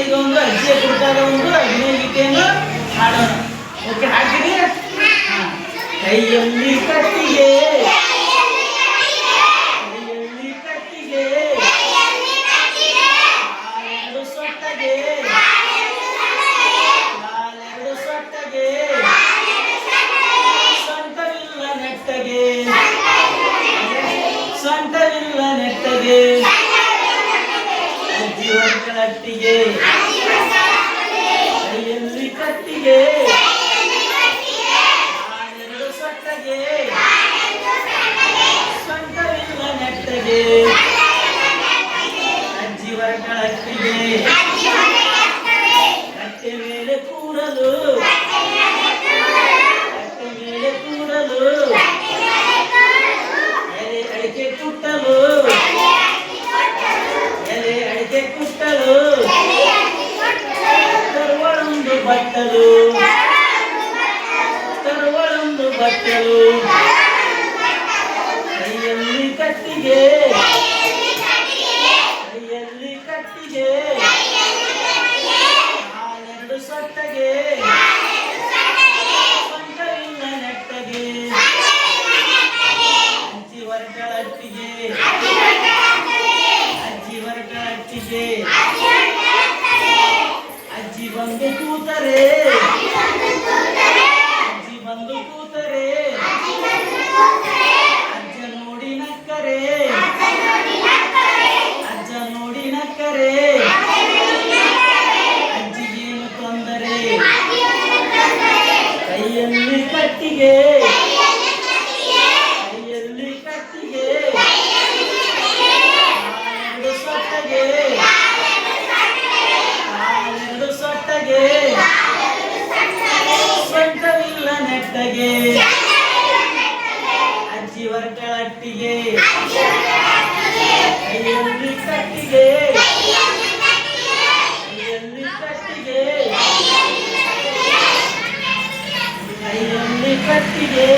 ಇದೊಂದು ಅಜ್ಜಿಯ ಕುರಿತಾದ ಒಂದು ಅಭಿನಯ ಗೀತೆಯನ್ನು ಹಾಡೋಣ. ಓಕೆ, ಹಾಡ್ತೀನಿ. ಕೈಯಲ್ಲಿ ಕಟ್ಟಿಗೆ, ಕೈಯಲ್ಲಿ ಕಟ್ಟಿಗೆ, ಕಾಲೆರಡು ಸೊಟ್ಟಗೆ, ಕಾಲೆರಡು ಸೊಟ್ಟಗೆ, ಸೊಂಟವಿಲ್ಲ ನೆಟ್ಟಗೆ, ಸೊಂಟವಿಲ್ಲ ನೆಟ್ಟಗೆ, ಅಜ್ಜಿ ಒಕ್ಕಳಟ್ಟಿಗೆ, ಕೈಯಲ್ಲಿ ಕಟ್ಟಿಗೆ, ಕಾಲೆರಡು ಸೊಟ್ಟಗೆ, ಸೊಂಟವಿಲ್ಲ ನೆಟ್ಟಗೆ, ಅಜ್ಜಿ ಒಕ್ಕಳಟ್ಟಿಗೆ, ಕಟ್ಟೆ ಮೇಲೆ ಕೂರಲು, ಕಟ್ಟೆ ಮೇಲೆ ಕೂರಲು, ಎಲೆ ಅಡಿಕೆ ಕುಟ್ಟಲು, ಎಲೆ ಅಡಿಕೆ ಕುಟ್ಟಲು, ತರುವಳೊಂದು ಬಟ್ಟಲು, ತರುವಳೊಂದು ಬಟ್ಟಲು, ಕೈಯಲ್ಲಿ ಕಟ್ಟಿಗೆ, ಕೈಯಲ್ಲಿ ಕಟ್ಟಿಗೆ, ಕಾಲೆರಡು ಸೊಟ್ಟಗೆ, ಸೊಂಟವಿಲ್ಲ ನೆಟ್ಟಗೆ, ಅಜ್ಜಿ ವರ್ಗಳಟ್ಟಿಗೆ, ಅಜ್ಜಿ ವರ್ಗಳಟ್ಟಿಗೆ, ಅಜ್ಜಿ ಬಂದು ಕೂತರೆ, ಅಜ್ಜಿ ಬಂದು ಕೂತರೆ, ಅಜ್ಜ ನೋಡಿ ನಕ್ಕರೆ, ಅಜ್ಜ ನೋಡಿ ನಕ್ಕರೆ, ಅಜ್ಜಿಗೇನು ತೊಂದರೆ, ಕೈಯಲ್ಲಿ ಕಟ್ಟಿಗೆ, ಕೈಯಲ್ಲಿ ಕಟ್ಟಿಗೆ, ಕಾಲೆರಡು ಸೊಟ್ಟಗೆ, ಕಾಲೆರಡು ಸೊಟ್ಟಗೆ, ಸೊಂಟವಿಲ್ಲ ನೆಟ್ಟಗೆ, ಅಜ್ಜಿ ವರ್ಗಳಟ್ಟಿಗೆ, ಕೈಯಲ್ಲಿ ಕಟ್ಟಿಗೆ, ಕೈಯಲ್ಲಿ ಕಟ್ಟಿಗೆ, ಕೈಯಲ್ಲಿ ಕಟ್ಟಿಗೆ.